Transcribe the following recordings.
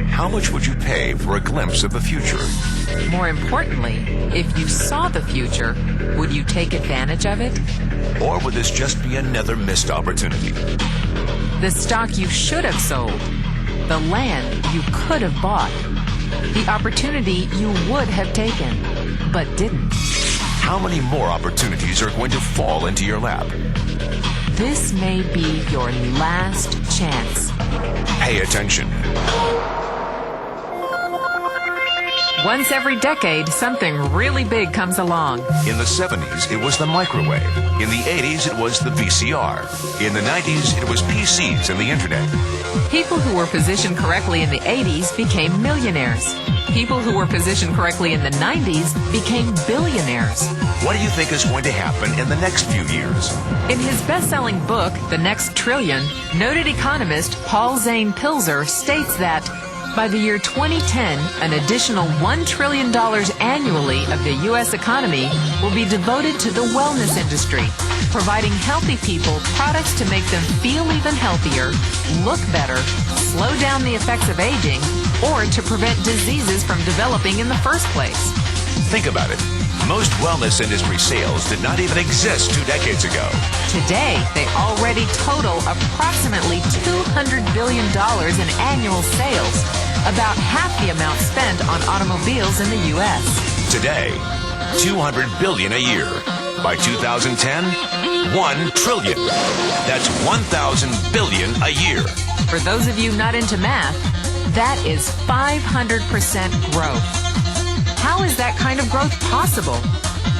How much would you pay for a glimpse of the future? More importantly, if you saw the future, would you take advantage of it? Or would this just be another missed opportunity? The stock you should have sold, the land you could have bought, the opportunity you would have taken, but didn't. How many more opportunities are going to fall into your lap? This may be your last chance. Pay attention. Once every decade, something really big comes along. In the 70s, it was the microwave. In the 80s, it was the VCR. In the 90s, it was PCs and the internet. People who were positioned correctly in the 80s became millionaires. People who were positioned correctly in the 90s became billionaires. What do you think is going to happen in the next few years? In his best-selling book, The Next Trillion, noted economist Paul Zane Pilzer states that by the year 2010, an additional $1 trillion annually of the U.S. economy will be devoted to the wellness industry, providing healthy people products to make them feel even healthier, look better, slow down the effects of aging, or to prevent diseases from developing in the first place. Think about it. Most wellness industry sales did not even exist 2 decades ago. Today, they already total approximately $200 billion in annual sales, about half the amount spent on automobiles in the U.S. Today, $200 billion a year. By 2010, $1 trillion. That's 1,000 billion a year. For those of you not into math, that is 500% growth. How is that kind of growth possible?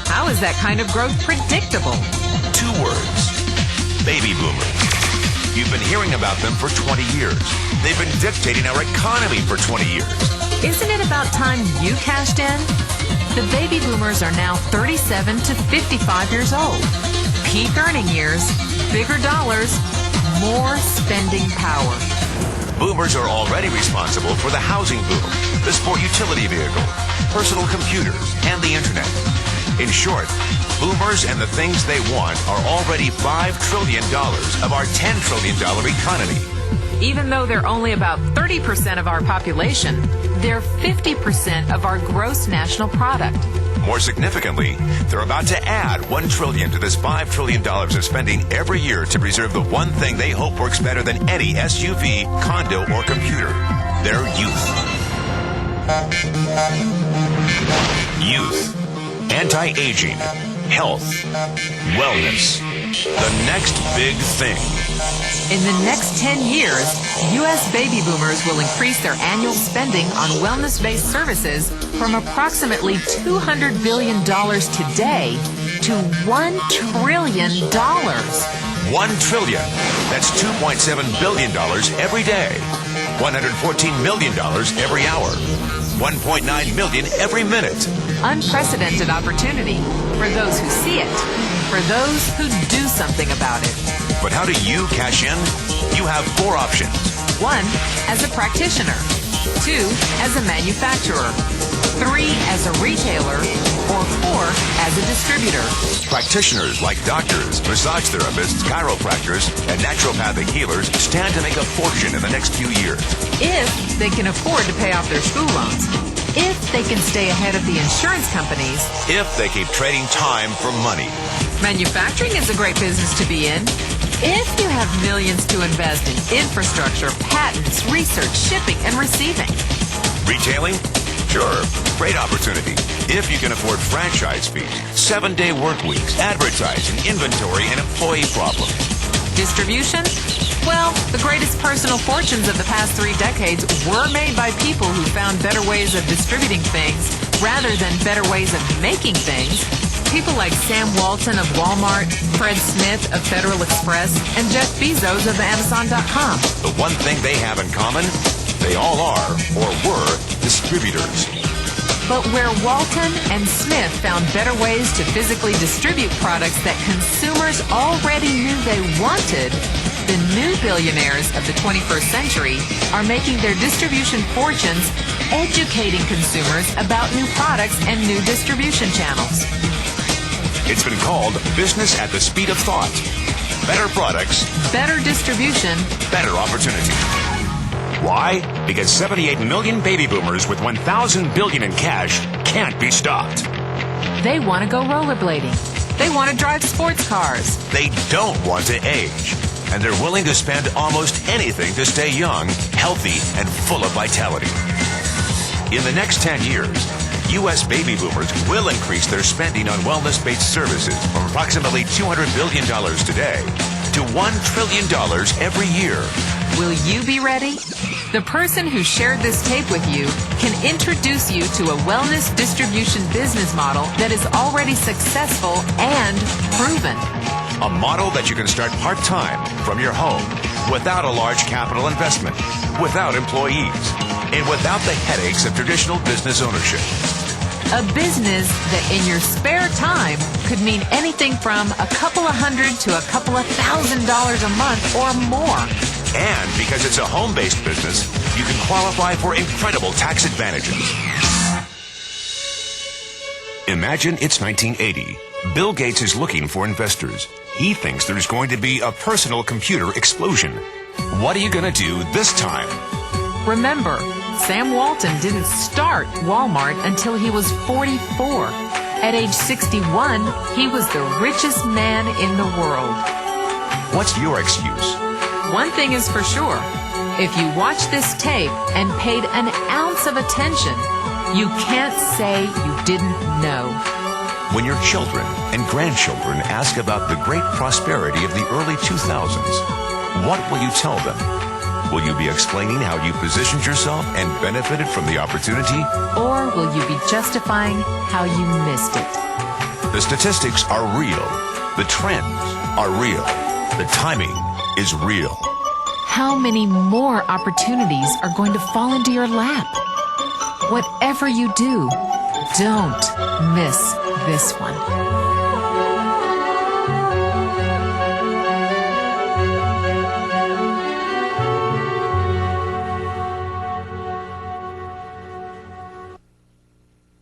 How is that kind of growth predictable? 2 words. Baby boomers. You've been hearing about them for 20 years. They've been dictating our economy for 20 years. Isn't it about time you cashed in? The baby boomers are now 37 to 55 years old. Peak earning years, bigger dollars, more spending power. Boomers are already responsible for the housing boom, the sport utility vehicle, personal computers, and the internet. In short, boomers and the things they want are already $5 trillion of our $10 trillion economy. Even though they're only about 30% of our population, they're 50% of our gross national product. More significantly, they're about to add $1 trillion to this $5 trillion of spending every year to preserve the one thing they hope works better than any SUV, condo, or computer: their youth. Youth. Anti-aging. Health. Wellness. The next big thing. In the next 10 years, U.S. baby boomers will increase their annual spending on wellness-based services from approximately $200 billion today to $1 trillion. $1 trillion. That's $2.7 billion every day. $114 million every hour. $1.9 million every minute. Unprecedented opportunity for those who see it, for those who do something about it. But how do you cash in? You have 4 options. 1, as a practitioner. 2, as a manufacturer. 3, as a retailer. Or 4, as a distributor. Practitioners like doctors, massage therapists, chiropractors, and naturopathic healers stand to make a fortune in the next few years. If they can afford to pay off their school loans. If they can stay ahead of the insurance companies. If they keep trading time for money. Manufacturing is a great business to be in. If you have millions to invest in infrastructure, patents, research, shipping, and receiving. Retailing? Sure, great opportunity. If you can afford franchise fees, 7-day work weeks, advertising, inventory, and employee problems. Distribution? Well, the greatest personal fortunes of the past 3 decades were made by people who found better ways of distributing things rather than better ways of making things. People like Sam Walton of Walmart, Fred Smith of Federal Express, and Jeff Bezos of Amazon.com. The one thing they have in common, they all are, or were, distributors. But where Walton and Smith found better ways to physically distribute products that consumers already knew they wanted, the new billionaires of the 21st century are making their distribution fortunes educating consumers about new products and new distribution channels. It's been called business at the speed of thought. Better products, better distribution. better opportunity. Why? Because 78 million baby boomers with 1,000 billion in cash can't be stopped. They want to go rollerblading. They want to drive sports cars. They don't want to age. And they're willing to spend almost anything to stay young, healthy, and full of vitality. In the next 10 years, U.S. baby boomers will increase their spending on wellness-based services from approximately $200 billion today to $1 trillion every year. Will you be ready? The person who shared this tape with you can introduce you to a wellness distribution business model that is already successful and proven. A model that you can start part-time from your home without a large capital investment, without employees, and without the headaches of traditional business ownership. A business that in your spare time could mean anything from a couple of hundred to a couple of $1,000s a month or more. And because it's a home-based business, you can qualify for incredible tax advantages. Imagine it's 1980. Bill Gates is looking for investors. He thinks there's going to be a personal computer explosion. What are you going to do this time? Remember, Sam Walton didn't start Walmart until he was 44. At age 61, he was the richest man in the world. What's your excuse? One thing is for sure. If you watch this tape and paid an ounce of attention, you can't say you didn't know. When your children and grandchildren ask about the great prosperity of the early 2000s, what will you tell them? Will you be explaining how you positioned yourself and benefited from the opportunity? Or will you be justifying how you missed it? The statistics are real. The trends are real. The timing is real. How many more opportunities are going to fall into your lap? Whatever you do, don't miss this one.